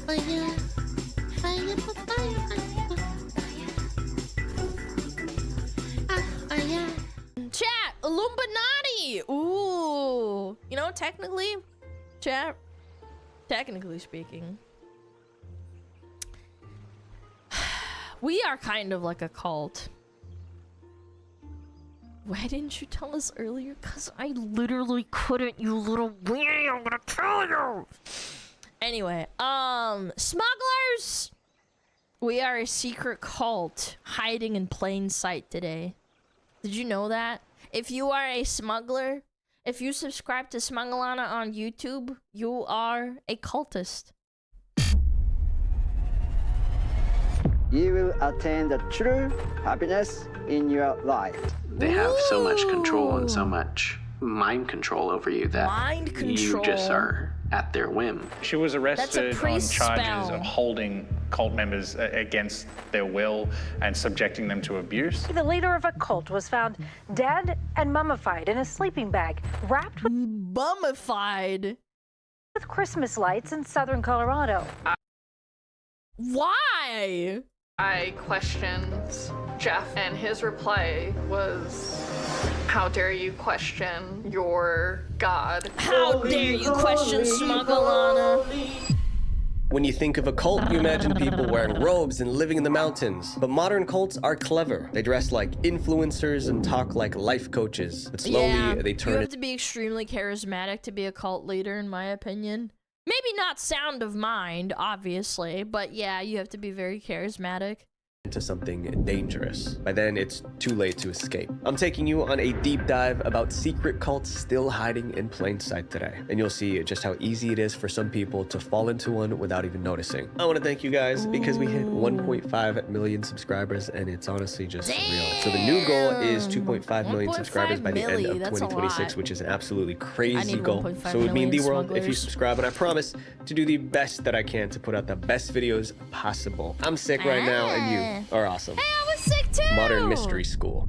Fire, fire, fire. Chat, Illuminati. Ooh, you know, technically, chat. Technically speaking, we are kind of like a cult. Why didn't you tell us earlier? Cause I literally couldn't, you little weenie. I'm gonna kill you. Anyway, smugglers. We are a secret cult hiding in plain sight today. Did you know that? If you are a smuggler, if you subscribe to SmugAlana on YouTube, you are a cultist. You will attain the true happiness in your life. They have so much control and so much mind control over you that you just are at their whim. She was arrested on charges spell. of holding cult members against their will and subjecting them to abuse. The leader of a cult was found dead and mummified in a sleeping bag, wrapped with Mummified. Christmas lights in southern Colorado. Why? I questioned Jeff, and his reply was, "How dare you question your God?" How dare you question SmugAlana? When you think of a cult, you imagine people wearing robes and living in the mountains. But modern cults are clever. They dress like influencers and talk like life coaches. But slowly, they turn You have to be extremely charismatic to be a cult leader, in my opinion. Maybe not sound of mind, obviously, but yeah, you have to be very charismatic. into something dangerous. By then, it's too late to escape. I'm taking you on a deep dive about secret cults still hiding in plain sight today. And you'll see just how easy it is for some people to fall into one without even noticing. I want to thank you guys because we hit 1.5 million subscribers and it's honestly just surreal. So the new goal is 2.5 million subscribers by the end of 2026, which is an absolutely crazy goal. So it would mean the world if you subscribe, and I promise to do the best that I can to put out the best videos possible. I'm sick right now and you are awesome. Hey, I was sick too! Modern mystery school.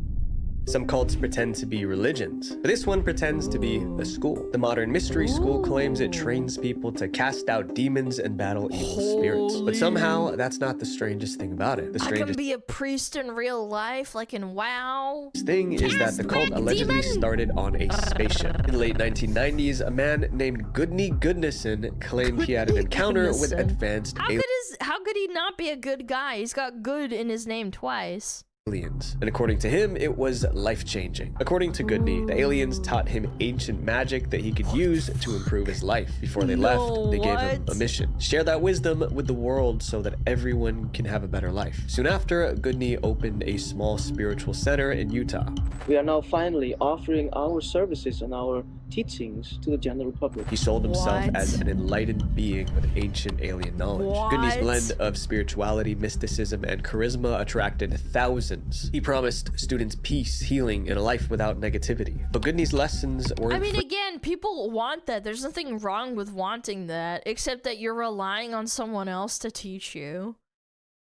Some cults pretend to be religions, but this one pretends to be a school. The Modern Mystery School claims it trains people to cast out demons and battle evil spirits. But somehow, that's not the strangest thing about it. The I can strangest be a priest in real life, like in WoW. thing is that the cult allegedly started on a spaceship. In the late 1990s, a man named Goodney Goodnesson claimed he had an encounter with advanced How could he not be a good guy? He's got good in his name twice. aliens. And according to him, it was life-changing. According to Goodney, the aliens taught him ancient magic that he could use to improve his life. Before they left, they gave him a mission. Share that wisdom with the world so that everyone can have a better life. Soon after, Goodney opened a small spiritual center in Utah. We are now finally offering our services and our teachings to the general public. He sold himself as an enlightened being with ancient alien knowledge. Goodney's blend of spirituality, mysticism, and charisma attracted thousands. He promised students peace, healing, and a life without negativity. But Goodney's lessons were... I mean, again, people want that. There's nothing wrong with wanting that, except that you're relying on someone else to teach you.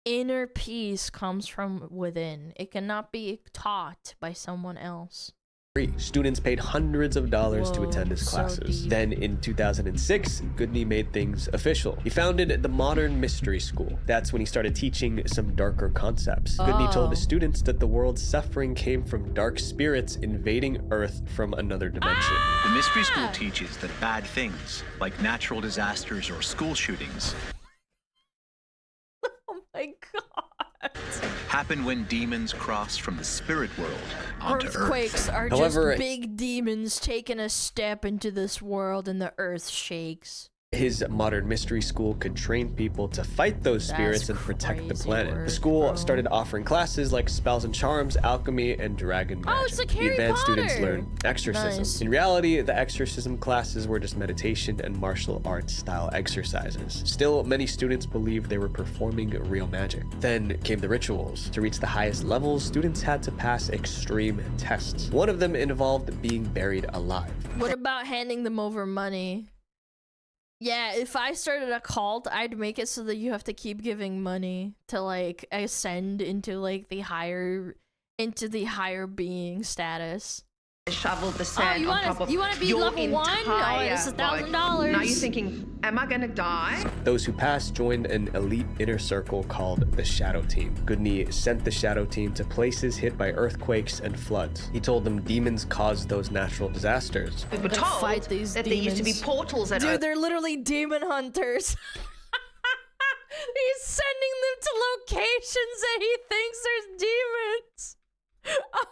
Inner peace comes from within. It cannot be taught by someone else. Students paid hundreds of dollars to attend his classes. Then in 2006, Goodney made things official. He founded the Modern Mystery School. That's when he started teaching some darker concepts. Goodney told the students that the world's suffering came from dark spirits invading Earth from another dimension. The Mystery School teaches that bad things, like natural disasters or school shootings, Oh my god. happen when demons cross from the spirit world onto Earthquakes Earth. are However, just big demons taking a step into this world and the earth shakes. His Modern Mystery School could train people to fight those spirits and protect the planet. The school started offering classes like spells and charms, alchemy, and dragon magic. Oh, it's like Harry The advanced students Potter. learned exorcism. Nice. In reality, the exorcism classes were just meditation and martial arts style exercises. Still, many students believed they were performing real magic. Then came the rituals. To reach the highest levels, students had to pass extreme tests. One of them involved being buried alive. What about handing them over money? Yeah, if I started a cult, I'd make it so that you have to keep giving money to like ascend into like the higher being status. shoveled the sand you on wanna- top of you wanna be your level one? Oh, entire it's $1,000. body. Now you're thinking, am I gonna die? Those who passed joined an elite inner circle called the Shadow Team. Goodney sent the Shadow Team to places hit by earthquakes and floods. He told them demons caused those natural disasters. We were told fight these that there used to be demons. portals that Dude, they're literally demon hunters. He's sending them to locations that he thinks there's demons. Oh,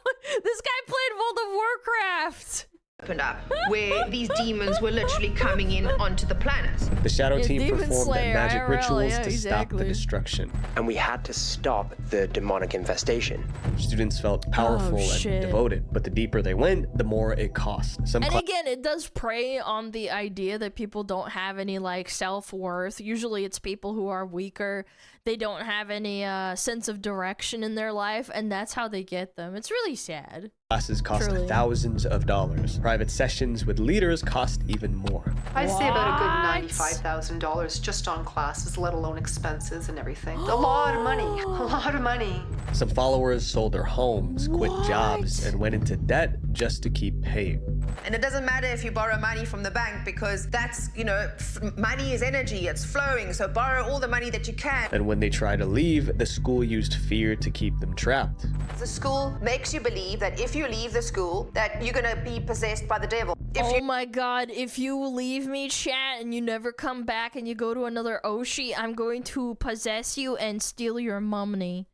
this guy played World of Warcraft. opened up where these demons were literally coming in onto the planet. The Shadow Team Demon performed Slayer, magic IRL, rituals yeah, to stop the exactly. destruction. And we had to stop the demonic infestation. Students felt powerful and shit. devoted, but the deeper they went, the more it cost. And again, it does prey on the idea that people don't have any like self-worth. Usually it's people who are weaker. They don't have any sense of direction in their life, and that's how they get them. It's really sad. Classes cost Truly. thousands of dollars. Private sessions with leaders cost even more. I'd say about a good $95,000 just on classes, let alone expenses and everything. A lot of money. A lot of money. Some followers sold their homes, quit jobs, and went into debt just to keep paying. And it doesn't matter if you borrow money from the bank because that's, you know, money is energy, it's flowing. So borrow all the money that you can. And when they tried to leave, the school used fear to keep them trapped. The school makes you believe that if you leave the school, that you're gonna be possessed by the devil. Oh my god, if you leave me, chat, and you never come back and you go to another Oshi, I'm going to possess you and steal your money.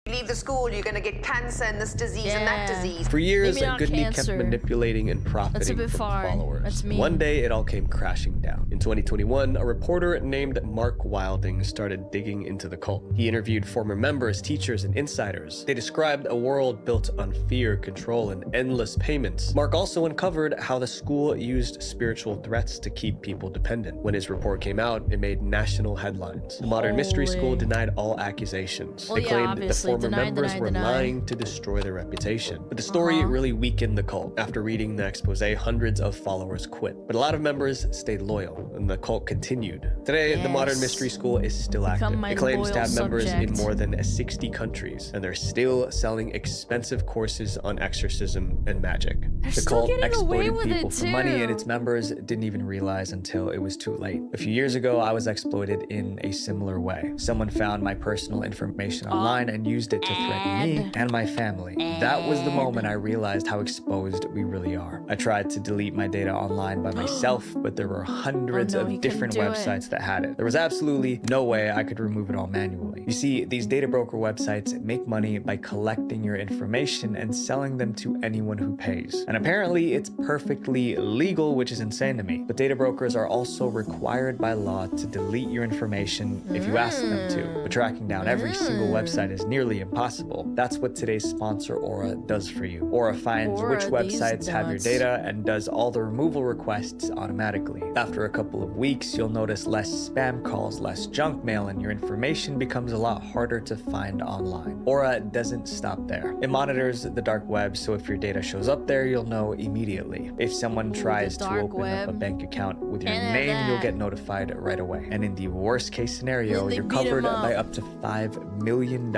You leave the school, you're gonna get cancer and this disease and that disease. For years, Maybe not Goodney cancer. kept manipulating and profiting bit from far. followers. That's mean. One day, it all came crashing down. In 2021, a reporter named Mark Wilding started digging into the cult. He interviewed former members, teachers, and insiders. They described a world built on fear, control, and endless payments. Mark also uncovered how the school used spiritual threats to keep people dependent. When his report came out, it made national headlines. The Modern Mystery School denied all accusations. Well, They yeah, claimed the obviously. former Denied, members were denied. lying to destroy their reputation. But the story really weakened the cult. After reading the expose, hundreds of followers quit. But a lot of members stayed loyal, and the cult continued. Today, the Modern Mystery School is still active. my It claims to loyal have members in subject. more than 60 countries, and they're still selling expensive courses on exorcism and magic. They're The still cult getting away exploited with people it for money, and too. its members didn't even realize until it was too late. A few years ago, I was exploited in a similar way. Someone found my personal information online and used it to threaten me and my family. That was the moment I realized how exposed we really are. I tried to delete my data online by myself, but there were hundreds of different websites that had it. There was absolutely no way I could remove it all manually. You see, these data broker websites make money by collecting your information and selling them to anyone who pays. And apparently it's perfectly legal, which is insane to me. But data brokers are also required by law to delete your information if you ask them to. But tracking down every single website is nearly impossible. That's what today's sponsor Aura does for you. Aura finds Aura, which websites these have your nuts. data and does all the removal requests automatically. After a couple of weeks, you'll notice less spam calls, less junk mail, and your information becomes a lot harder to find online. Aura doesn't stop there. It monitors the dark web, so if your data shows up there, you'll know immediately. If someone tries to dark open up a web. bank account with your Can't have name, you'll that. get notified right away. And in the worst case scenario, Then they you're beat 'em covered up. by up to $5 million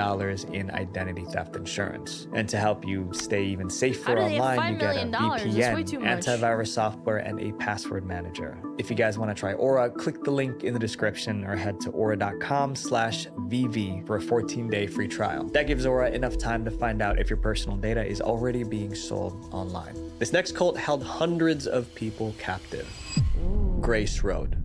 in identity theft insurance. And to help you stay even safer How do they have online, $5 you get a million? That's way VPN, too much. antivirus software, and a password manager. If you guys want to try Aura, click the link in the description or head to aura.com/VV for a 14-day free trial. That gives Aura enough time to find out if your personal data is already being sold online. This next cult held hundreds of people captive. Grace Road.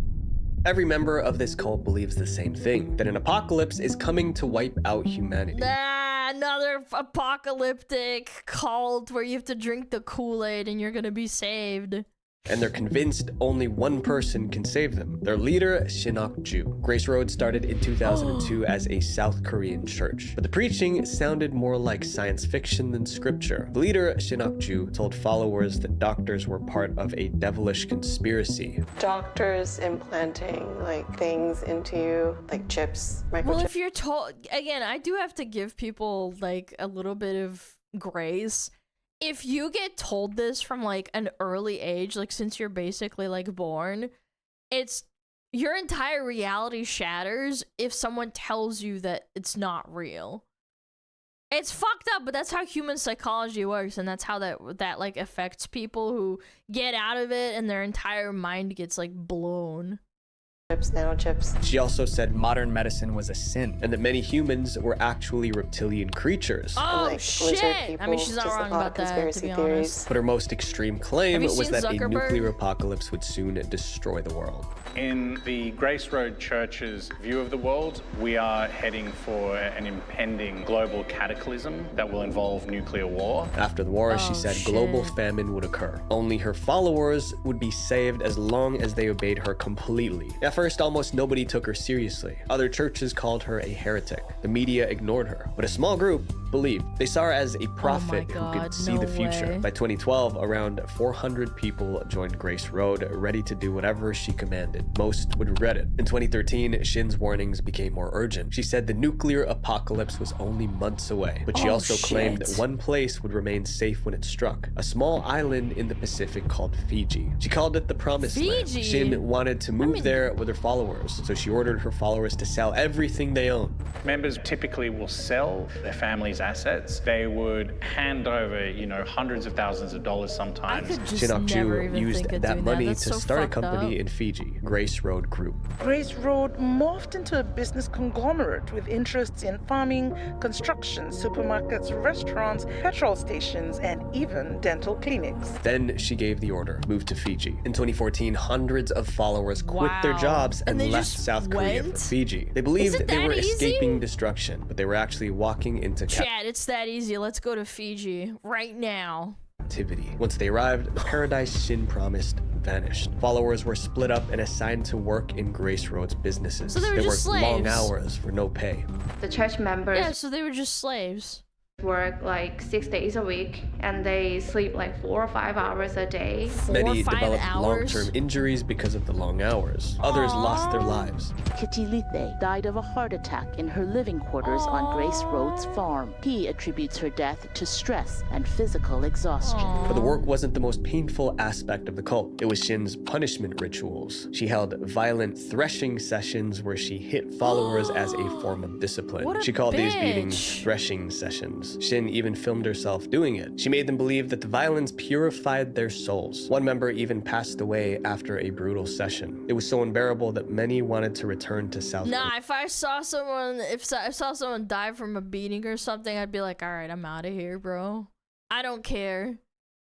Every member of this cult believes the same thing, that an apocalypse is coming to wipe out humanity. Another apocalyptic cult where you have to drink the Kool-Aid and you're gonna be saved. And they're convinced only one person can save them, their leader, Shinrikyo. Grace Road started in 2002 as a South Korean church, but the preaching sounded more like science fiction than scripture. The leader, Shinrikyo, told followers that doctors were part of a devilish conspiracy. Doctors implanting like things into you, like chips, microchips. Well, if you're told, again, I do have to give people like a little bit of grace. If you get told this from like an early age, like since you're basically like born, it's your entire reality shatters if someone tells you that it's not real. It's fucked up, but that's how human psychology works, and that's how that like affects people who get out of it and their entire mind gets like blown. Nanochips. She also said modern medicine was a sin and that many humans were actually reptilian creatures. Oh, like shit! I mean, she's not wrong about that, to be honest. But her most extreme claim was that Zuckerberg? a nuclear apocalypse would soon destroy the world. In the Grace Road Church's view of the world, we are heading for an impending global cataclysm that will involve nuclear war. After the war, she said global famine would occur. Only her followers would be saved as long as they obeyed her completely. At first, almost nobody took her seriously. Other churches called her a heretic. The media ignored her, but a small group believed. They saw her as a prophet who could see the future. By 2012, around 400 people joined Grace Road, ready to do whatever she commanded. Most would regret it. In 2013, Shin's warnings became more urgent. She said the nuclear apocalypse was only months away, but she also claimed that one place would remain safe when it struck, a small island in the Pacific called Fiji. She called it the Promised Land. Shin wanted to move there with her followers, so she ordered her followers to sell everything they own. Members typically will sell their family's assets. They would hand over, you know, hundreds of thousands of dollars sometimes. Shinokju used that money to start a company in Fiji, Grace Road Group. Grace Road morphed into a business conglomerate with interests in farming, construction, supermarkets, restaurants, petrol stations, and even dental clinics. Then she gave the order, moved to Fiji. In 2014, hundreds of followers quit their jobs and left South Korea for Fiji. They believed they were escaping destruction, but they were actually walking into Chad, it's that easy. Let's go to Fiji right now. Captivity. Once they arrived, the paradise Shin promised vanished. Followers were split up and assigned to work in Grace Road's businesses. So they were just worked long slaves. hours for no pay. The church members Yeah, so they were just slaves. work like 6 days a week and they sleep like 4 or 5 hours a day. Many developed long-term injuries because of the long hours. Others lost their lives. Kitilithe died of a heart attack in her living quarters on Grace Road's farm. He attributes her death to stress and physical exhaustion. But the work wasn't the most painful aspect of the cult. It was Shin's punishment rituals. She held violent threshing sessions where she hit followers as a form of discipline. She called these beatings threshing sessions. Shin even filmed herself doing it. She made them believe that the violence purified their souls. One member even passed away after a brutal session. It was so unbearable that many wanted to return to South Korea. Nah, if I saw someone die from a beating or something, I'd be like, all right, I'm out of here, bro. I don't care.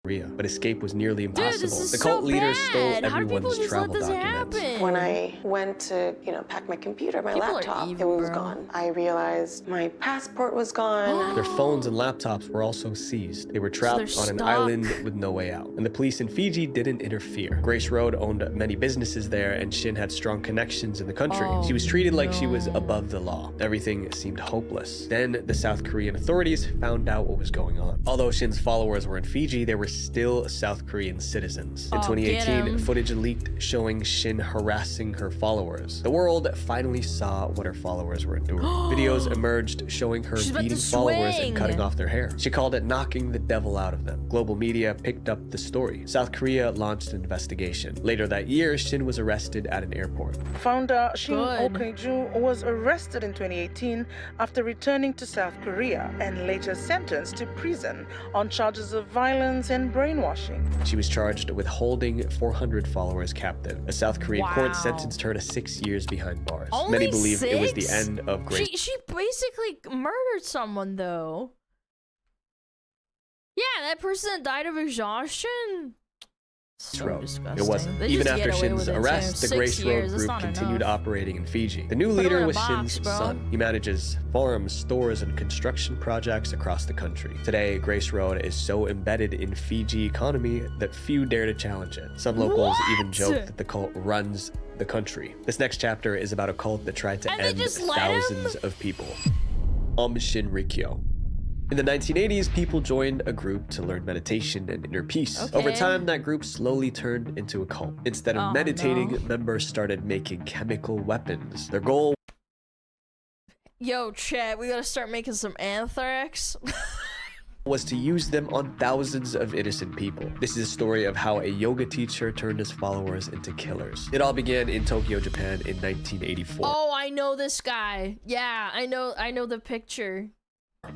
But escape was nearly impossible. Dude, this is the cult so leaders bad. stole How do people everyone's just travel let this documents. happen? When I went to, pack my computer, my laptop, it was gone. I realized my passport was gone. Their phones and laptops were also seized. They were trapped on an stuck. island with no way out. And the police in Fiji didn't interfere. Grace Road owned many businesses there, and Shin had strong connections in the country. She was treated like she was above the law. Everything seemed hopeless. Then the South Korean authorities found out what was going on. Although Shin's followers were in Fiji, they were still South Korean citizens. In 2018, footage leaked showing Shin harassing her followers. The world finally saw what her followers were enduring. Videos emerged showing her beating followers and cutting off their hair. She called it knocking the devil out of them. Global media picked up the story. South Korea launched an investigation. Later that year, Shin was arrested at an airport. Founder Shin Okyeju was arrested in 2018 after returning to South Korea and later sentenced to prison on charges of violence and brainwashing. She was charged with holding 400 followers captive. A South Korean court sentenced her to 6 years behind bars. Only Many believe 6? it was the end of Grace. She basically murdered someone, though. Yeah, that person that died of exhaustion. So disgusting. It wasn't. They Even just after get away Shin's with it, arrest, too. the Grace 6 Road years, that's group not continued enough. operating in Fiji. The new Put 'em leader in a was box, Shin's bro. son. He manages farms, stores, and construction projects across the country. Today, Grace Road is so embedded in Fiji economy that few dare to challenge it. Some locals even joke that the cult runs the country. This next chapter is about a cult that tried to end thousands of people. Aum Shinrikyo. In the 1980s, people joined a group to learn meditation and inner peace. Over time, that group slowly turned into a cult. Instead of meditating, members started making chemical weapons. Their goal Yo, chat, we gotta start making some anthrax. was to use them on thousands of innocent people. This is a story of how a yoga teacher turned his followers into killers. It all began in Tokyo, Japan in 1984. Oh, I know this guy. Yeah, I know the picture.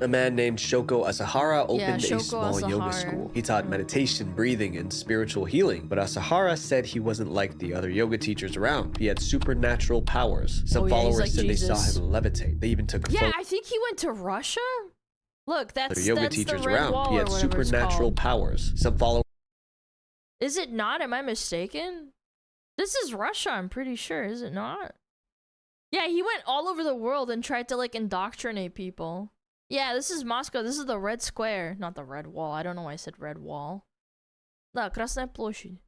A man named Shoko Asahara opened a Shoko small yoga Asahara. school. He taught meditation, breathing, and spiritual healing, but Asahara said he wasn't like the other yoga teachers around. He had supernatural powers. Some he's followers like said Jesus. they saw him levitate. They even took a Yeah, photo I think he went to Russia. Look, of that's the yoga that's teachers the red around. wall He or had whatever it's supernatural called. powers. Some followers Is it not? Am I mistaken? This is Russia, I'm pretty sure, is it not? Yeah, he went all over the world and tried to like indoctrinate people. Yeah, this is Moscow. This is the Red Square, not the Red Wall. I don't know why I said Red Wall. Да, Красная площадь.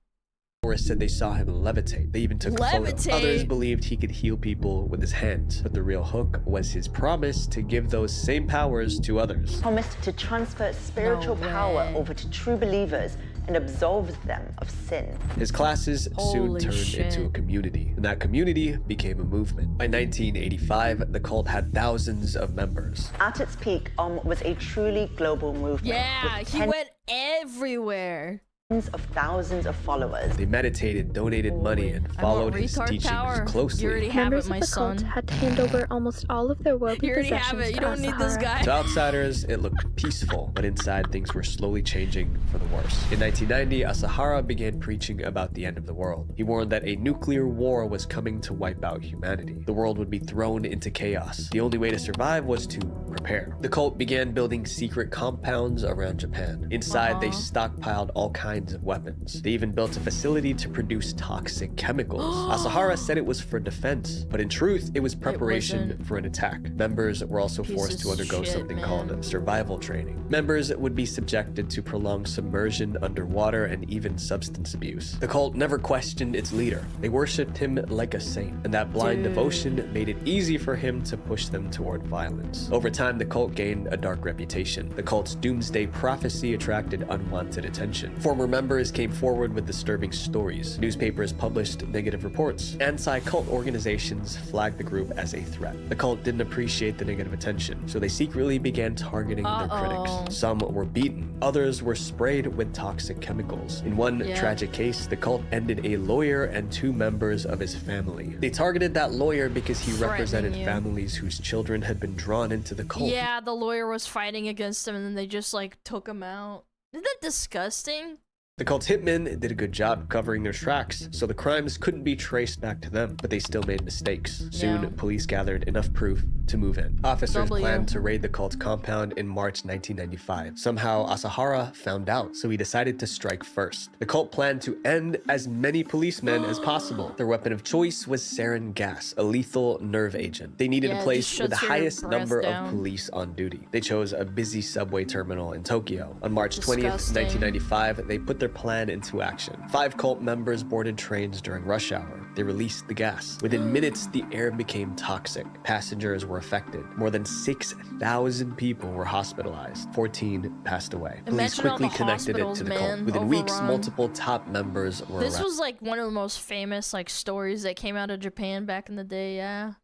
said they saw him levitate. They even took a photo. Levitate? Others believed he could heal people with his hands, but the real hook was his promise to give those same powers to others. Promised to transfer spiritual power over to true believers and absolve them of sin. His classes soon Holy turned shit. into a community, and that community became a movement. By 1985, the cult had thousands of members. At its peak, was a truly global movement. Yeah, with he went everywhere. Tens of thousands of followers. They meditated, donated money, and followed his retard teachings power. closely. You already have Members it, my of the son. cult had to hand over almost all of their worldly You already possessions have it. You to don't need this Asahara. guy. To outsiders, it looked peaceful, but inside things were slowly changing for the worse. In 1990, Asahara began preaching about the end of the world. He warned that a nuclear war was coming to wipe out humanity. The world would be thrown into chaos. The only way to survive was to prepare. The cult began building secret compounds around Japan. Inside, they stockpiled all kinds of weapons. They even built a facility to produce toxic chemicals. Asahara said it was for defense, but in truth, it was preparation for an attack. Members were also forced to undergo something called survival training. Members would be subjected to prolonged submersion underwater and even substance abuse. The cult never questioned its leader. They worshipped him like a saint, and that blind devotion made it easy for him to push them toward violence. Over time, the cult gained a dark reputation. The cult's doomsday prophecy attracted unwanted attention. Former members came forward with disturbing stories. Newspapers published negative reports. Anti-cult organizations flagged the group as a threat. The cult didn't appreciate the negative attention, so they secretly began targeting their critics. Some were beaten. Others were sprayed with toxic chemicals. In one tragic case, the cult ended a lawyer and 2 members of his family. They targeted that lawyer because he represented families whose children had been drawn into the cult. Yeah, the lawyer was fighting against him and then they just like took him out. Isn't that disgusting? The cult's hitmen did a good job covering their tracks, so the crimes couldn't be traced back to them, but they still made mistakes. Soon, police gathered enough proof to move in. Officers planned to raid the cult's compound in March 1995. Somehow, Asahara found out, so he decided to strike first. The cult planned to end as many policemen as possible. Their weapon of choice was sarin gas, a lethal nerve agent. They needed a place with the highest number of police on duty. They chose a busy subway terminal in Tokyo. On March 20th, 1995, they put their plan into action. 5 cult members boarded trains during rush hour. They released the gas. Within minutes, the air became toxic. Passengers were affected. More than 6,000 people were hospitalized. 14 passed away. Police quickly connected it to the cult. Within weeks, multiple top members were This arrested, was like one of the most famous like stories that came out of Japan back in the day, yeah.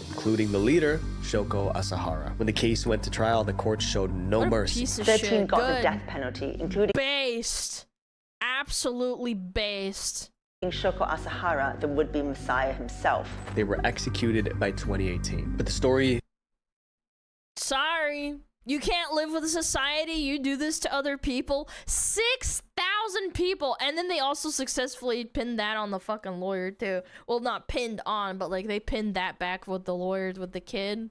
including the leader, Shoko Asahara. When the case went to trial, the court showed no What a mercy. piece of 13 shit. got Good. the death penalty, including Based. Absolutely based. Shoko Asahara, the would-be messiah himself. They were executed by 2018. But the story Sorry. You can't live with a society. You do this to other people. 6,000 people. And then they also successfully pinned that on the fucking lawyer too. Well, not pinned on, but like they pinned that back with the lawyers with the kid.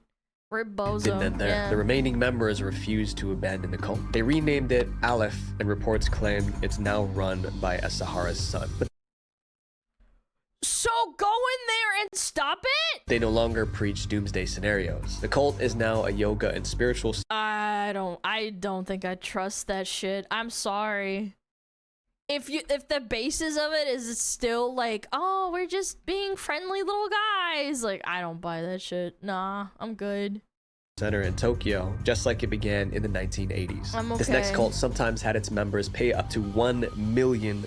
Rip Bozo. didn't end there. Yeah. The remaining members refused to abandon the cult. They renamed it Aleph, and reports claim it's now run by Asahara's son. But So go in there and stop it? they no longer preach doomsday scenarios. The cult is now a yoga and spiritual I don't think I trust that shit. I'm sorry. If the basis of it is still like, oh, we're just being friendly little guys, like I don't buy that shit. Nah, I'm good. center in Tokyo, just like it began in the 1980s. I'm This next okay. cult sometimes had its members pay up to $1 million.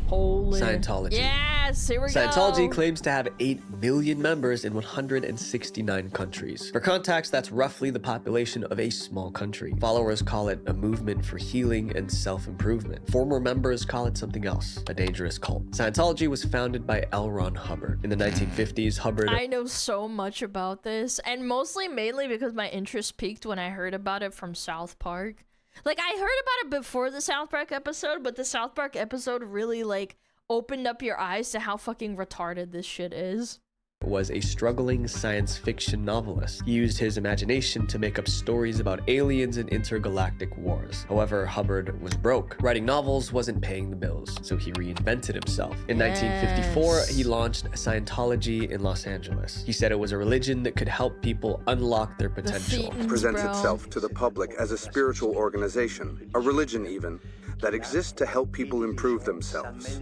Holy. Scientology. Yes, here we go. Scientology claims to have 8 million members in 169 countries. For context, that's roughly the population of a small country. Followers call it a movement for healing and self-improvement. Former members call it something else, a dangerous cult. Scientology was founded by L. Ron Hubbard. In the 1950s, Hubbard... I know so much about this, and mainly because my interest peaked when I heard about it from South Park. Like, I heard about it before the South Park episode, but the South Park episode really, like, opened up your eyes to how fucking retarded this shit is. Was a struggling science fiction novelist. He used his imagination to make up stories about aliens and intergalactic wars. However, Hubbard was broke. Writing novels wasn't paying the bills, so he reinvented himself. In 1954, he launched Scientology in Los Angeles. He said it was a religion that could help people unlock their potential. Presents itself to the public as a spiritual organization, a religion even, that exists to help people improve themselves.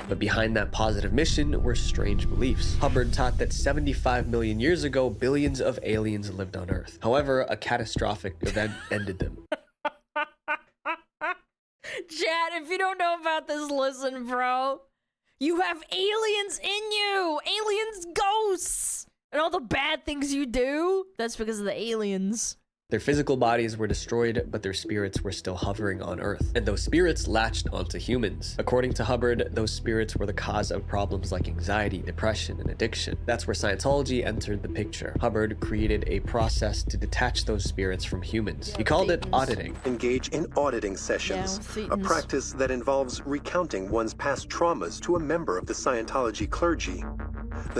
But behind that positive mission were strange beliefs. Hubbard taught that 75 million years ago, billions of aliens lived on Earth. However, a catastrophic event ended them. Chad, if you don't know about this, listen, bro. You have aliens in you! Aliens, ghosts! And all the bad things you do, that's because of the aliens. Their physical bodies were destroyed, but their spirits were still hovering on Earth. And those spirits latched onto humans. According to Hubbard, those spirits were the cause of problems like anxiety, depression, and addiction. That's where Scientology entered the picture. Hubbard created a process to detach those spirits from humans. He called it auditing. Engage in auditing sessions, a practice that involves recounting one's past traumas to a member of the Scientology clergy.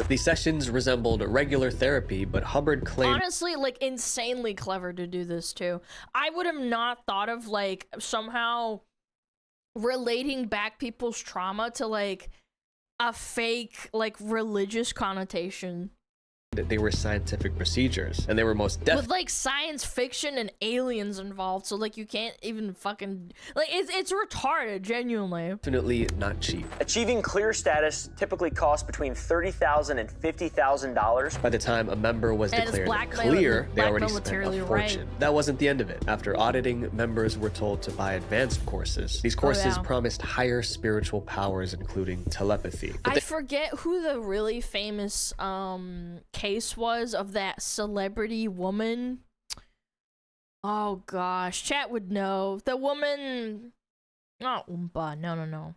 These sessions resembled regular therapy, but Hubbard claimed... Honestly, like, insanely clever to do this too. I would have not thought of, like, somehow relating back people's trauma to, like, a fake, like, religious connotation. That they were scientific procedures, and they were most with like science fiction and aliens involved, so like you can't even fucking like it's retarded, genuinely. Definitely not cheap. Achieving clear status typically costs between $30,000 and $50,000. By the time a member was declared clear, they already spent a fortune. That wasn't the end of it. After auditing, members were told to buy advanced courses. These courses promised higher spiritual powers, including telepathy. I forget who the really famous case was of that celebrity woman. Oh gosh, chat would know. The woman, not Oompa, no.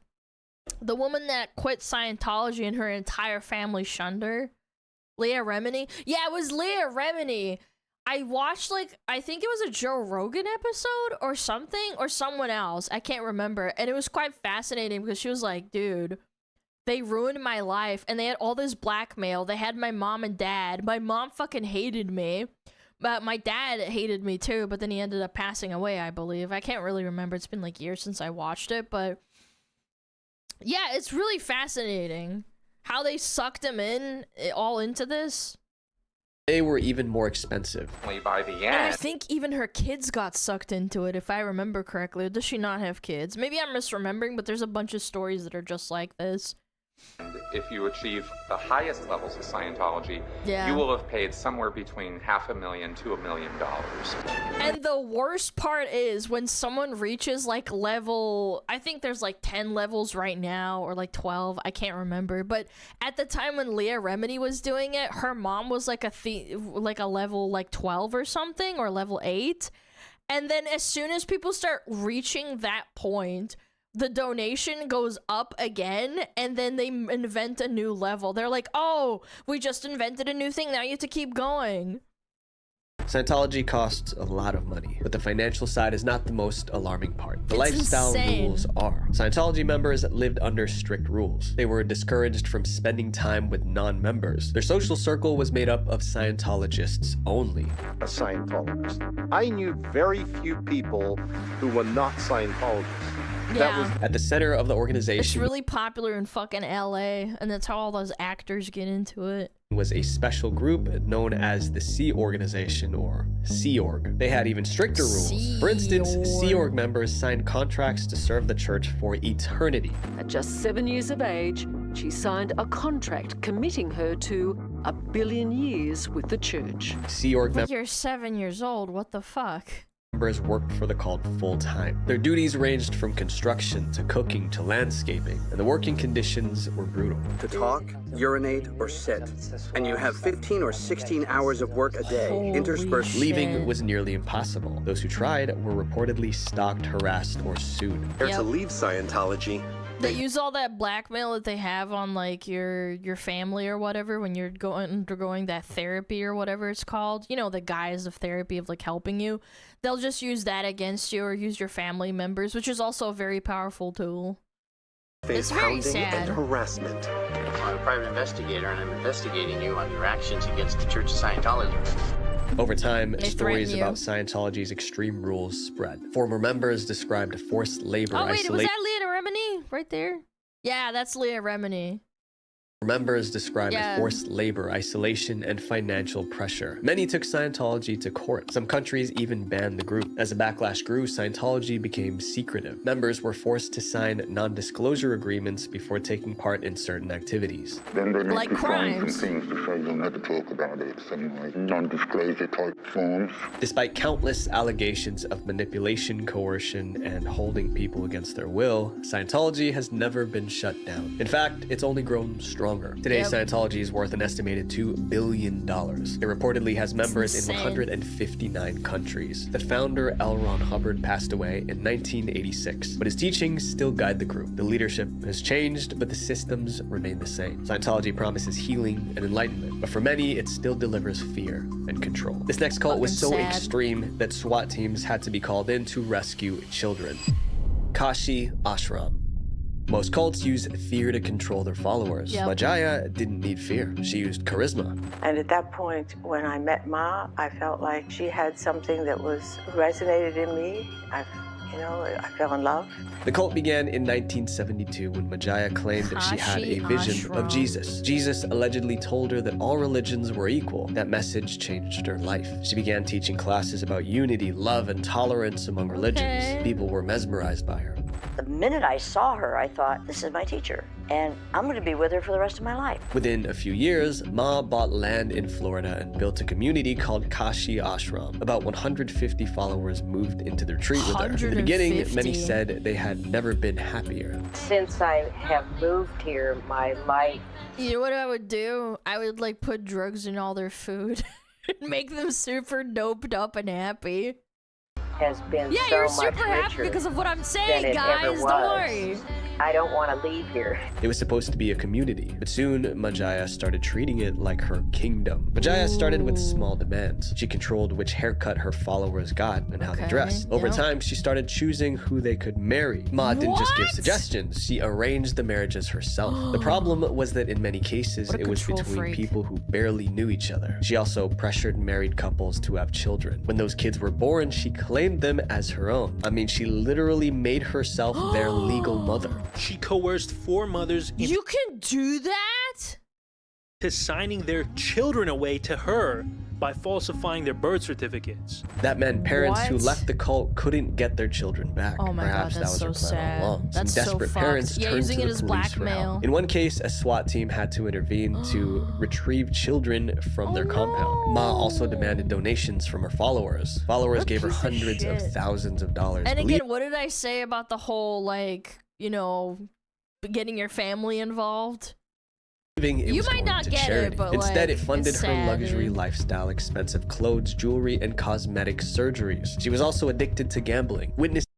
The woman that quit Scientology and her entire family shunned her. Leah Remini? Yeah, it was Leah Remini. I watched, like, I think it was a Joe Rogan episode or something, or someone else. I can't remember. And it was quite fascinating because she was like, dude, they ruined my life, and they had all this blackmail. They had my mom and dad. My mom fucking hated me, but my dad hated me too, but then he ended up passing away, I believe. I can't really remember. It's been like years since I watched it, but yeah, it's really fascinating how they sucked him in, all into this. They were even more expensive. By the end. And I think even her kids got sucked into it, if I remember correctly. Or does she not have kids? Maybe I'm misremembering, but there's a bunch of stories that are just like this. And if you achieve the highest levels of Scientology, you will have paid somewhere between $500,000 to $1 million. And the worst part is when someone reaches like level, I think there's like 10 levels right now, or like 12, I can't remember. But at the time when Leah Remini was doing it, her mom was like a level like 12 or something, or level 8. And then as soon as people start reaching that point, the donation goes up again, and then they invent a new level. They're like, oh, we just invented a new thing, now you have to keep going. Scientology costs a lot of money, but the financial side is not the most alarming part. The lifestyle rules are. Scientology members lived under strict rules. They were discouraged from spending time with non-members. Their social circle was made up of Scientologists only. A Scientologist. I knew very few people who were not Scientologists. Yeah. Was at the center of the organization. It's really popular in fucking LA, and that's how all those actors get into it. Was a special group known as the Sea Organization, or Sea Org. They had even stricter rules. For instance, Sea Org members signed contracts to serve the church for eternity. At just 7 years of age, she signed a contract committing her to 1 billion years with the church. Sea Org members. You're 7 years old, what the fuck? members worked for the cult full-time. Their duties ranged from construction to cooking to landscaping, and the working conditions were brutal. To talk, urinate, or sit. And you have 15 or 16 hours of work a day, interspersed. Leaving was nearly impossible. Those who tried were reportedly stalked, harassed, or sued. To leave Scientology, they use all that blackmail that they have on like your family or whatever when you're undergoing that therapy or whatever it's called. You know, the guise of therapy of like helping you. They'll just use that against you or use your family members, which is also a very powerful tool. It's very sad. And harassment. I'm a private investigator and I'm investigating you on your actions against the Church of Scientology. Over time, stories about Scientology's extreme rules spread. Former members described forced labor isolation. Was that Leah Remini right there? Yeah, that's Leah Remini. Members described forced labor, isolation, and financial pressure. Many took Scientology to court. Some countries even banned the group. As the backlash grew, Scientology became secretive. Members were forced to sign non-disclosure agreements before taking part in certain activities. Then they like crimes. Some things to say you'll never talk about it, some like non-disclosure type forms. Despite countless allegations of manipulation, coercion, and holding people against their will, Scientology has never been shut down. In fact, it's only grown stronger. Today, Scientology is worth an estimated $2 billion. It reportedly has members in 159 countries. The founder, L. Ron Hubbard, passed away in 1986, but his teachings still guide the group. The leadership has changed, but the systems remain the same. Scientology promises healing and enlightenment, but for many, it still delivers fear and control. This next cult was so extreme that SWAT teams had to be called in to rescue children. Kashi Ashram. Most cults use fear to control their followers. Majaya didn't need fear. She used charisma. And at that point, when I met Ma, I felt like she had something that resonated in me. I fell in love. The cult began in 1972 when Majaya claimed that she had a vision of Jesus. Jesus allegedly told her that all religions were equal. That message changed her life. She began teaching classes about unity, love, and tolerance among religions. People were mesmerized by her. The minute I saw her, I thought, this is my teacher, and I'm going to be with her for the rest of my life. Within a few years, Ma bought land in Florida and built a community called Kashi Ashram. About 150 followers moved into the retreat with her. In the beginning, many said they had never been happier. Since I have moved here, my life... You know what I would do? I would like put drugs in all their food and make them super doped up and happy. Has been so you're much super happy richer because of what I'm saying, guys. Don't worry. I don't want to leave here. It was supposed to be a community, but soon Majaya started treating it like her kingdom. Majaya started with small demands. She controlled which haircut her followers got and how they dressed. Over time, she started choosing who they could marry. Ma didn't just give suggestions, she arranged the marriages herself. The problem was that in many cases, it was between people who barely knew each other. She also pressured married couples to have children. When those kids were born, she claimed them as her own. I mean, she literally made herself their legal mother. She coerced 4 mothers into You can do that? Signing their children away to her by falsifying their birth certificates. That meant parents who left the cult couldn't get their children back. Oh my Perhaps God, that was that's her so plan all along. That's Some desperate parents turned using to it the as police for blackmail. help. In one case, a SWAT team had to intervene to retrieve children from their compound. Ma also demanded donations from her followers. Followers gave her hundreds of thousands of dollars. And again, what did I say about the whole, like, you know, getting your family involved? You might not get it, but instead, like, it funded it's her sad, luxury dude. lifestyle, expensive clothes, jewelry, and cosmetic surgeries. She was also addicted to gambling. Witnesses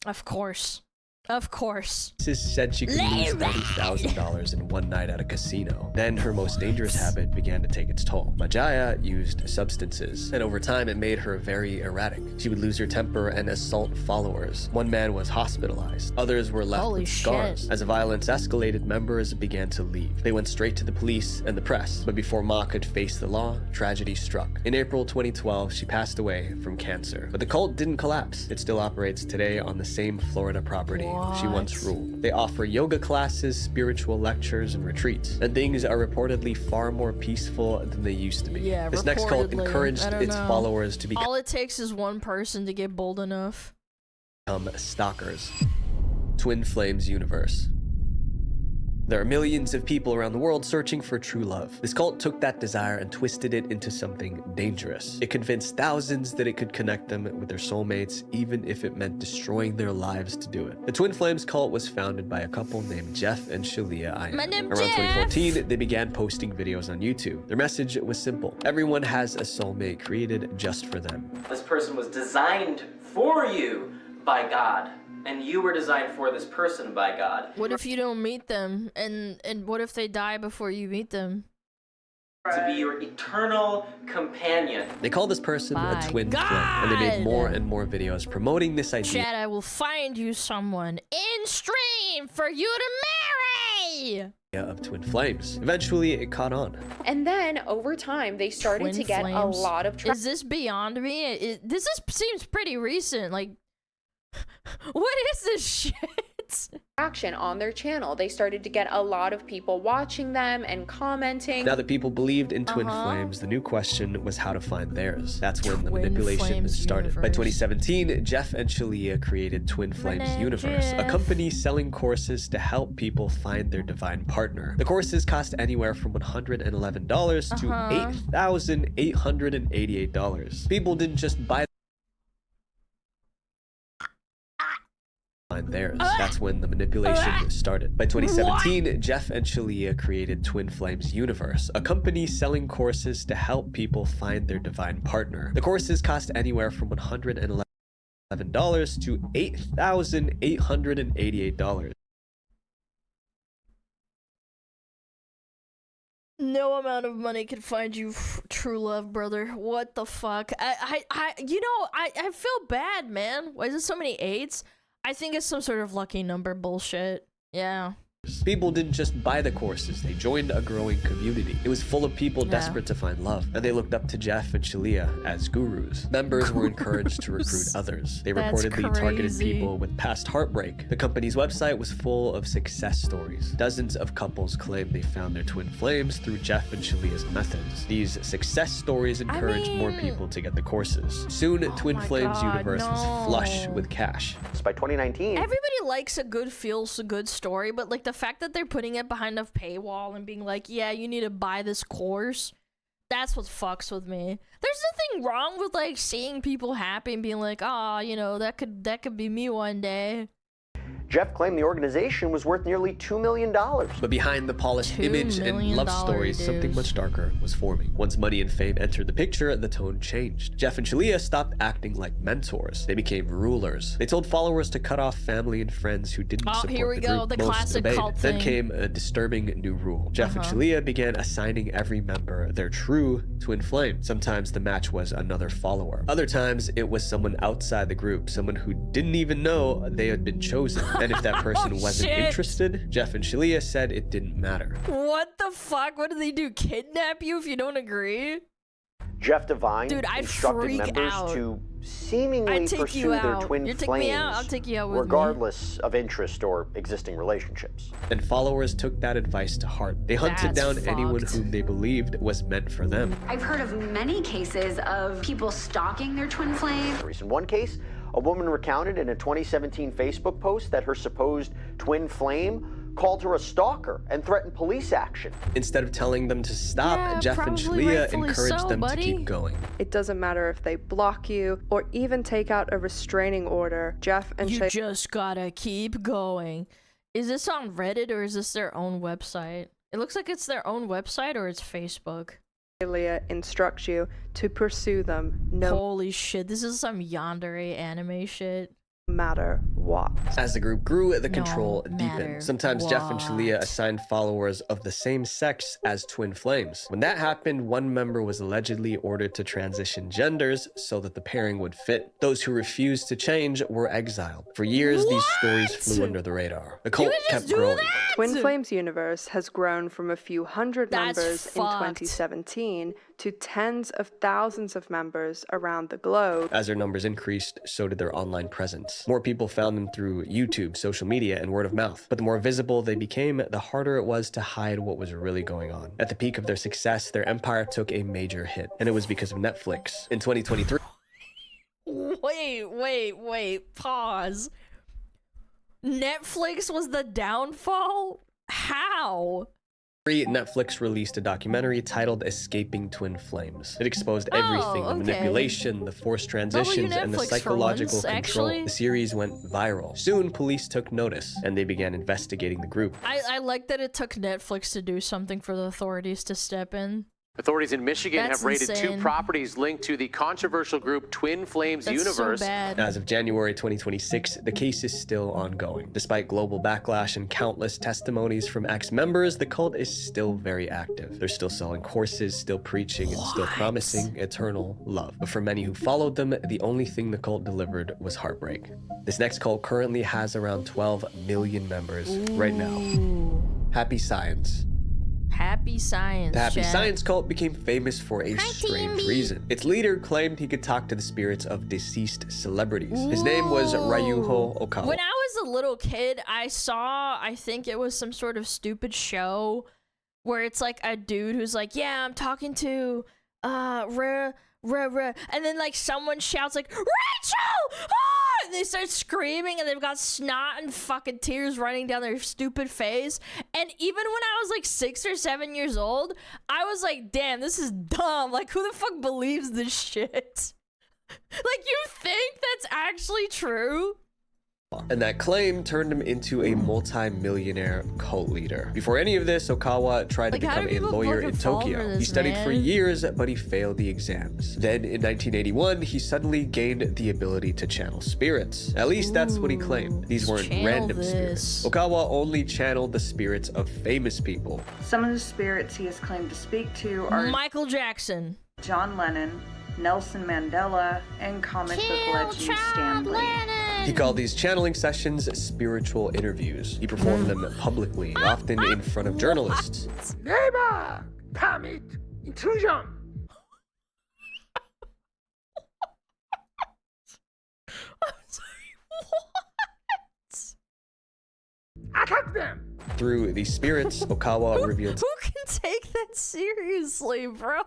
Of course. Of course. said she could lose $30,000 in one night at a casino. Then her most dangerous habit began to take its toll. Majaya used substances, and over time it made her very erratic. She would lose her temper and assault followers. One man was hospitalized. Others were left with scars. As the violence escalated, members began to leave. They went straight to the police and the press, but before Ma could face the law, tragedy struck. In April 2012, she passed away from cancer. But the cult didn't collapse. It still operates today on the same Florida property she once ruled. They offer yoga classes, spiritual lectures, and retreats. And things are reportedly far more peaceful than they used to be. Yeah, this next cult reportedly. encouraged its followers to become All it takes is one person to get bold enough. stalkers. Twin Flames Universe. There are millions of people around the world searching for true love. This cult took that desire and twisted it into something dangerous. It convinced thousands that it could connect them with their soulmates, even if it meant destroying their lives to do it. The Twin Flames cult was founded by a couple named Jeff and Shalia Ayan. Around 2014, they began posting videos on YouTube. Their message was simple. Everyone has a soulmate created just for them. This person was designed for you by God. And you were designed for this person by God. What if you don't meet them? And what if they die before you meet them? To be your eternal companion. They call this person a twin flame, and they made more and more videos promoting this idea. Chad, I will find you someone in stream for you to marry! Of twin flames. Eventually, it caught on. And then, over time, they started to get a lot of Is this beyond me? Seems pretty recent, like... What is this shit? Action on their channel. They started to get a lot of people watching them and commenting. Now that people believed in twin flames, the new question was how to find theirs. That's when the manipulation started. By 2017, Jeff and Shalia created Twin Flames Universe, a company selling courses to help people find their divine partner. The courses cost anywhere from $111 to $8,888. People didn't just buy theirs. That's when the manipulation started. By 2017, Jeff and Shalia created Twin Flames Universe, a company selling courses to help people find their divine partner. The courses cost anywhere from $111 to $8,888. No amount of money can find you true love, brother. What the fuck? I feel bad, man. Why is there so many 8s? I think it's some sort of lucky number bullshit. Yeah. People didn't just buy the courses, they joined a growing community. It was full of people desperate to find love, and they looked up to Jeff and Shalia as gurus. Members were encouraged to recruit others. They reportedly targeted people with past heartbreak. The company's website was full of success stories. Dozens of couples claimed they found their twin flames through Jeff and Shalia's methods. These success stories encouraged more people to get the courses. Soon, Twin Flames Universe was flush with cash. By 2019, everybody likes a good feels-good story, but like the fact that they're putting it behind a paywall and being like, yeah, you need to buy this course, that's what fucks with me. There's nothing wrong with like seeing people happy and being like, oh, you know, that could be me one day. Jeff claimed the organization was worth nearly $2 million. But behind the polished image and love stories, something much darker was forming. Once money and fame entered the picture, the tone changed. Jeff and Shalia stopped acting like mentors. They became rulers. They told followers to cut off family and friends who didn't support the group. The most classic obeyed. cult Then thing. came a disturbing new rule. Jeff and Shalia began assigning every member their true twin flame. Sometimes the match was another follower. Other times, it was someone outside the group, someone who didn't even know they had been chosen. And if that person wasn't interested, Jeff and Shalia said it didn't matter. What the fuck? What do they do? Kidnap you if you don't agree? Jeff Devine I'd instructed freak members out. to seemingly pursue their twin Take me out. I'll flames take you out with regardless of interest or existing relationships. And followers took that advice to heart. They hunted down anyone whom they believed was meant for them. I've heard of many cases of people stalking their twin flame. In one case, a woman recounted in a 2017 Facebook post that her supposed twin flame called her a stalker and threatened police action. Instead of telling them to stop, Jeff and Shalia encouraged them to keep going. It doesn't matter if they block you or even take out a restraining order. Jeff and You just gotta keep going. Is this on Reddit or is this their own website? It looks like it's their own website or it's Facebook. Shalia instructs you to pursue them. Holy shit, this is some yandere anime shit. Matter what. As the group grew, the control deepened. Sometimes Jeff and Shalia assigned followers of the same sex as twin flames. When that happened, one member was allegedly ordered to transition genders so that the pairing would fit. Those who refused to change were exiled. For years, these stories flew under the radar. The cult kept growing. Twin Flames Universe has grown from a few hundred members in 2017 to tens of thousands of members around the globe. As their numbers increased, so did their online presence. More people found them through YouTube, social media, and word of mouth. But the more visible they became, the harder it was to hide what was really going on. At the peak of their success, their empire took a major hit, and it was because of Netflix. In 2023... Wait, pause. Netflix was the downfall? How? Netflix released a documentary titled Escaping Twin Flames. It exposed everything, the manipulation, the forced transitions, and the psychological control. The series went viral. Soon, police took notice, and they began investigating the group. I like that it took Netflix to do something for the authorities to step in. Authorities in Michigan That's have raided insane. 2 properties linked to the controversial group Twin Flames Universe. So bad. As of January 2026, the case is still ongoing. Despite global backlash and countless testimonies from ex-members, the cult is still very active. They're still selling courses, still preaching, and still promising eternal love. But for many who followed them, the only thing the cult delivered was heartbreak. This next cult currently has around 12 million members right now. Happy Science. Happy Science. The Happy chat. Science cult became famous for a strange reason. Its leader claimed he could talk to the spirits of deceased celebrities. His name was Ryuho Okawa. When I was a little kid, I think it was some sort of stupid show where it's like a dude who's like, yeah, I'm talking to and then like someone shouts like, Rachel! Ah! And they start screaming and they've got snot and fucking tears running down their stupid face. And even when I was like 6 or 7 years old, I was like, damn, this is dumb. Like, who the fuck believes this shit? Like, you think that's actually true? And that claim turned him into a multi-millionaire cult leader. Before any of this, Okawa tried to become a lawyer in Tokyo. He studied for years, but he failed the exams. Then in 1981, he suddenly gained the ability to channel spirits. At least that's what he claimed. These weren't random spirits. Okawa only channeled the spirits of famous people. Some of the spirits he has claimed to speak to are Michael Jackson, John Lennon, Nelson Mandela, and comic book legend Stan Lee. He called these channeling sessions spiritual interviews. He performed them publicly, often in front of journalists. Neighbor, permit intrusion. I'm sorry, what? Attack them. Through these spirits, Okawa revealed Who can take that seriously, bro?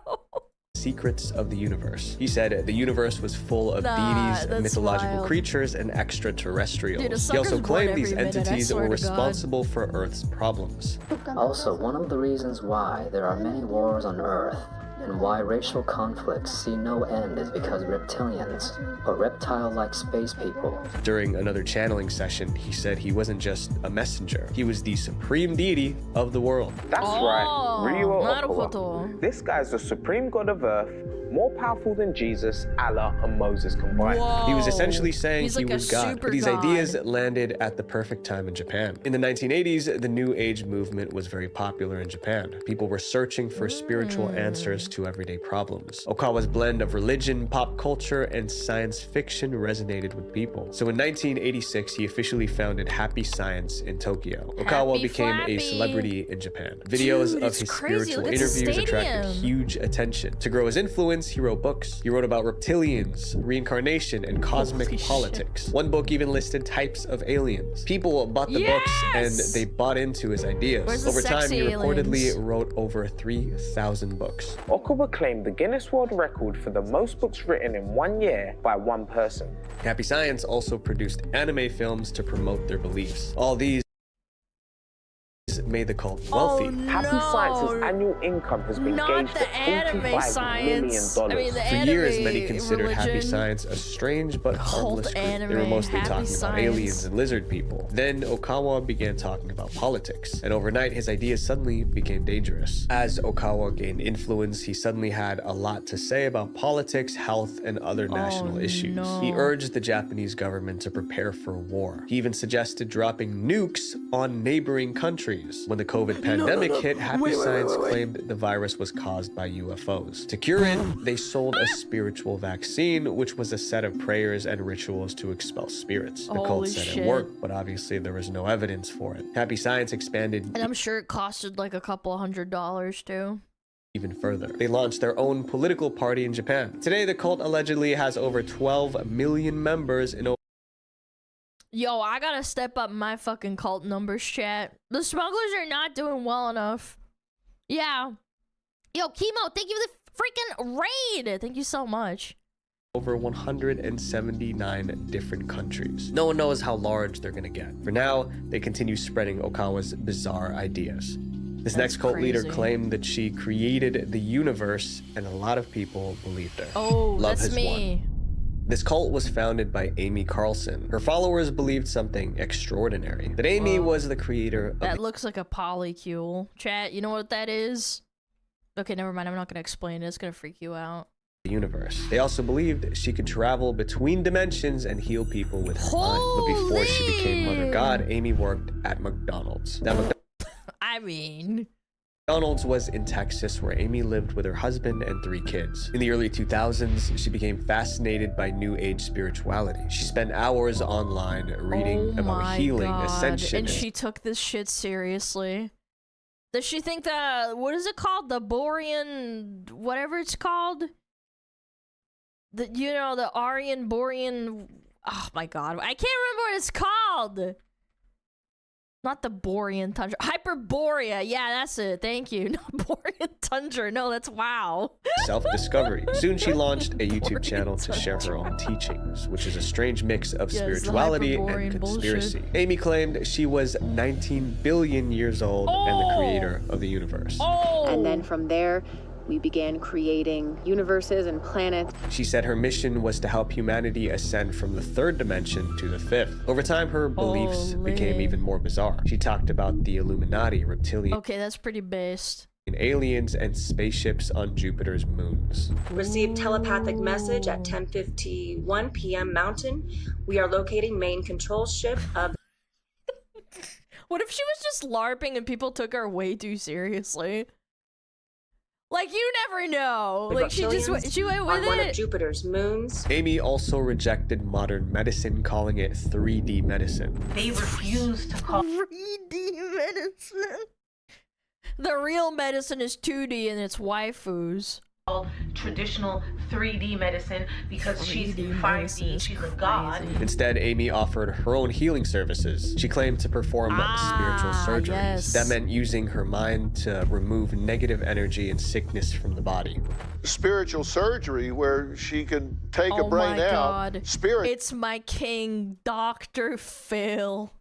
secrets of the universe. He said the universe was full of deities, mythological creatures, and extraterrestrials. Dude, he also claimed these minute, entities were responsible for Earth's problems. Also, one of the reasons why there are many wars on Earth and why racial conflicts see no end is because reptilians, or reptile-like space people. During another channeling session, he said he wasn't just a messenger. He was the supreme deity of the world. That's right, Ryuho Okawa. This guy's the supreme god of Earth, more powerful than Jesus, Allah, and Moses combined. He was essentially saying he was God, but these god. ideas landed at the perfect time in Japan. In the 1980s, the New Age movement was very popular in Japan. People were searching for spiritual answers to everyday problems. Okawa's blend of religion, pop culture, and science fiction resonated with people. So in 1986, he officially founded Happy Science in Tokyo. Okawa became a celebrity in Japan. Videos of his spiritual interviews attracted huge attention. To grow his influence, he wrote books. He wrote about reptilians, reincarnation, and cosmic politics. One book even listed types of aliens. People bought the books and they bought into his ideas. Over time, he reportedly wrote over 3,000 books. Okawa claimed the Guinness World Record for the most books written in 1 year by one person. Happy Science also produced anime films to promote their beliefs. All these made the cult wealthy. Happy Science's annual income has been gauged at $45 million. For years, many considered Happy Science a strange but harmless group. They were mostly talking about aliens and lizard people. Then Okawa began talking about politics, and overnight his ideas suddenly became dangerous. As Okawa gained influence, he suddenly had a lot to say about politics, health, and other national issues. He urged the Japanese government to prepare for war. He even suggested dropping nukes on neighboring countries. When the COVID pandemic hit, Happy Science claimed the virus was caused by UFOs. To cure it, they sold a spiritual vaccine, which was a set of prayers and rituals to expel spirits. The cult said it worked, but obviously there was no evidence for it. Happy Science expanded, and I'm sure it costed like a couple $100 too. Even further. They launched their own political party in Japan. Today, the cult allegedly has over 12 million members in over Yo, I gotta step up my fucking cult numbers, chat. The smugglers are not doing well enough. Yeah. Yo, Chemo, thank you for the freaking raid. Thank you so much. over 179 different countries. No one knows how large they're gonna get. For now, they continue spreading Okawa's bizarre ideas. This next cult leader claimed that she created the universe, and a lot of people believed her. Oh, Love that's has me. won. This cult was founded by Amy Carlson. Her followers believed something extraordinary, that Amy was the creator of That looks like a polycule. Chat, you know what that is? Okay, never mind. I'm not gonna explain it. It's gonna freak you out. the universe. They also believed she could travel between dimensions and heal people with her mind. But before she became Mother God, Amy worked at McDonald's. Now, I mean, McDonald's was in Texas, where Amy lived with her husband and 3 kids. In the early 2000s, she became fascinated by New Age spirituality. She spent hours online reading about healing, ascension, and she took this shit seriously. Does she think that, what is it called? The Borean, whatever it's called? The, you know, the Aryan, Borean, oh my god, I can't remember what it's called. Not the Borean Tundra. Hyperborea. Yeah, that's it. Thank you. Not Borean Tundra. No, that's WoW. Self-discovery. Soon she launched a YouTube channel to share her own teachings, which is a strange mix of spirituality and conspiracy. Bullshit. Amy claimed she was 19 billion years old and the creator of the universe. And then from there, we began creating universes and planets. She said her mission was to help humanity ascend from the 3rd dimension to the 5th. Over time, her beliefs became even more bizarre. She talked about the Illuminati, reptilian. Okay, that's pretty based. Aliens and spaceships on Jupiter's moons. Received telepathic message at 10:51 p.m. Mountain. We are locating main control ship of... What if she was just LARPing and people took her way too seriously? Like, you never know. Like, she went with on one of Jupiter's moons. Amy also rejected modern medicine, calling it 3D medicine. They refused to call 3D medicine. The real medicine is 2D and it's waifus. Traditional 3D medicine because she's 5D, she's a god. Instead, Amy offered her own healing services. She claimed to perform spiritual surgeries. Yes. That meant using her mind to remove negative energy and sickness from the body. Spiritual surgery where she can take a brain out. God. Spirit. It's my king, Dr. Phil.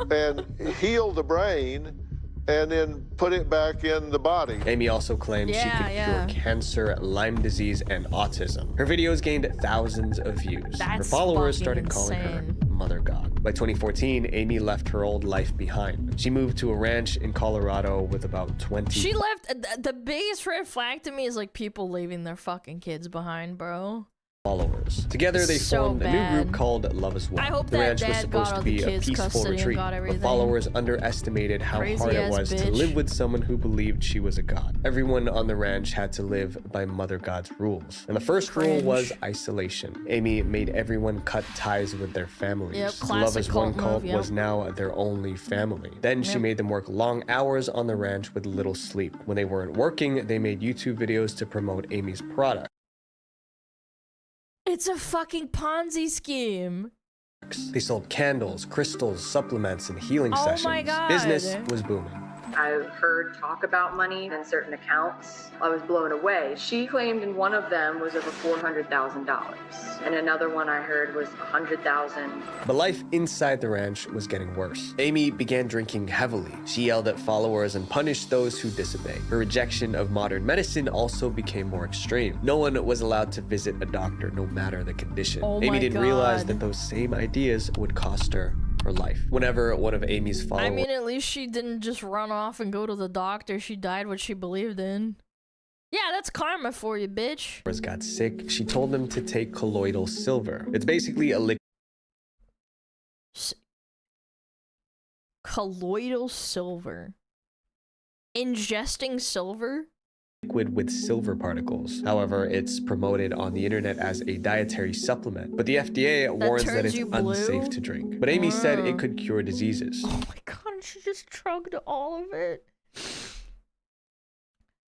And heal the brain and then put it back in the body. Amy also claimed she could cure cancer, Lyme disease, and autism. Her videos gained thousands of views. Her followers started calling her Mother God. By 2014, Amy left her old life behind. She moved to a ranch in Colorado with about 20... She left... The biggest red flag to me is, like, people leaving their fucking kids behind, bro. followers. Together, they formed a new group called Love Is One. I hope the that ranch was supposed to be a peaceful retreat, but followers underestimated how hard it was to live with someone who believed she was a god. Everyone on the ranch had to live by Mother God's rules. And the first rule was isolation. Amy made everyone cut ties with their families. The Love Is One cult was now their only family. Then she made them work long hours on the ranch with little sleep. When they weren't working, they made YouTube videos to promote Amy's product. It's a fucking Ponzi scheme. They sold candles, crystals, supplements, and healing sessions. My God. Business was booming. I've heard talk about money in certain accounts. I was blown away. She claimed in one of them was over $400,000. And another one I heard was $100,000. But life inside the ranch was getting worse. Amy began drinking heavily. She yelled at followers and punished those who disobeyed. Her rejection of modern medicine also became more extreme. No one was allowed to visit a doctor, no matter the condition. Amy didn't realize that those same ideas would cost her life. Whenever one of Amy's followers... I mean, at least she didn't just run off and go to the doctor. She died what she believed in. Yeah, that's karma for you, bitch. ...got sick, she told them to take colloidal silver. It's basically a liquid... Colloidal silver? Ingesting silver? ...liquid with silver particles. However, it's promoted on the internet as a dietary supplement, but the FDA warns that it's unsafe to drink. But Amy said it could cure diseases. Oh my god, she just chugged all of it.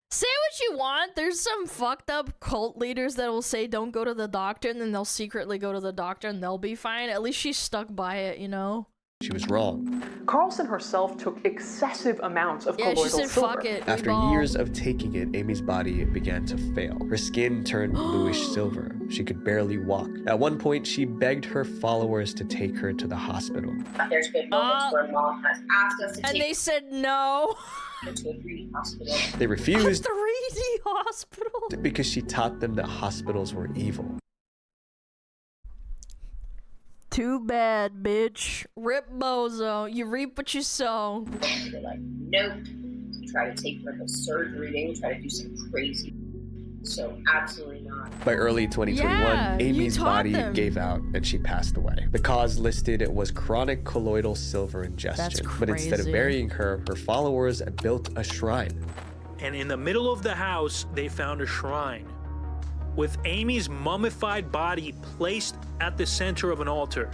Say what you want, there's some fucked up cult leaders that will say don't go to the doctor, and then they'll secretly go to the doctor and they'll be fine. At least she stuck by it, you know? she was wrong. Carlson herself took excessive amounts of colloidal she said, silver. fuck it. After years of taking it, Amy's body began to fail. Her skin turned bluish silver. She could barely walk. At one point, she begged her followers to take her to the hospital. There's been moments where mom has asked us to and they said no. to a 3D hospital. They refused 3D hospital? because she taught them that hospitals were evil. Too bad, bitch. Rip bozo. You reap what you sow. They're like, nope. Try to take her to surgery. They would try to do some crazy. So absolutely not. By early 2021, Amy's body gave out and she passed away. The cause listed was chronic colloidal silver ingestion. But instead of burying her, her followers built a shrine. And in the middle of the house, they found a shrine with Amy's mummified body placed at the center of an altar.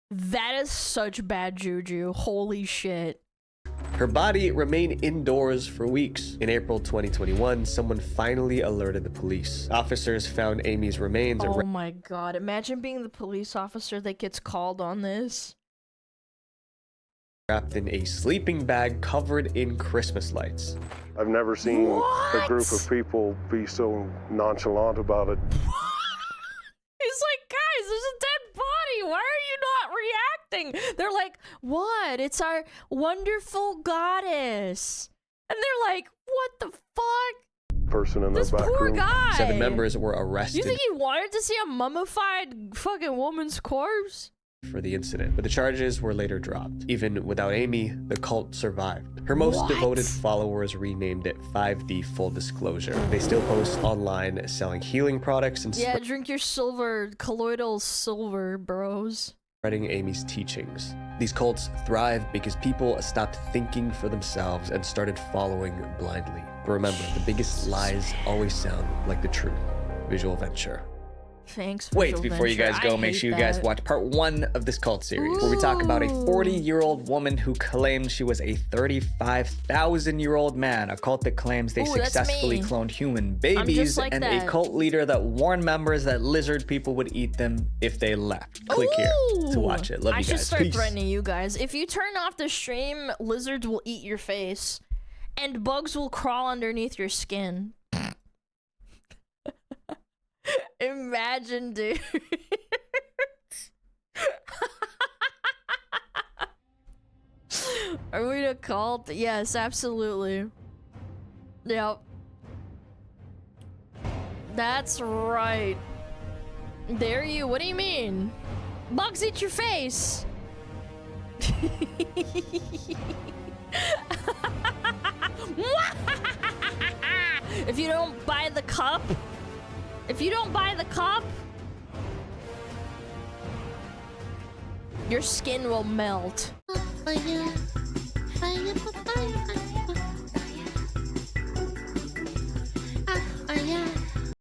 That is such bad juju. Holy shit. Her body remained indoors for weeks. In April 2021, someone finally alerted the police. Officers found Amy's remains. Oh my god. Imagine being the police officer that gets called on this. Wrapped in a sleeping bag covered in Christmas lights. I've never seen a group of people be so nonchalant about it. He's like, guys, there's a dead body. Why are you not reacting? They're like, what? It's our wonderful goddess. And they're like, what the fuck? Person in this the back poor room. guy. 7 members were arrested. You think he wanted to see a mummified fucking woman's corpse? For the incident, but the charges were later dropped. Even without Amy, the cult survived. Her most devoted followers renamed it 5D Full Disclosure. They still post online selling healing products and yeah, drink your silver, colloidal silver, bros. Spreading Amy's teachings. These cults thrived because people stopped thinking for themselves and started following blindly. But remember, the biggest lies always sound like the truth. Visual Venture. Thanks. Wait, before you guys go, make sure you guys watch part 1 of this cult series, where we talk about a 40-year-old woman who claimed she was a 35,000-year-old man, a cult that claims they successfully cloned human babies, and a cult leader that warned members that lizard people would eat them if they left. Click here to watch it. Love you guys. I should start Peace. threatening you guys. If you turn off the stream, lizards will eat your face, and bugs will crawl underneath your skin. Imagine, dude. Are we a cult? Yes, absolutely. Yep. That's right. Dare you? What do you mean? Bugs eat your face. If you don't buy the cup, your skin will melt.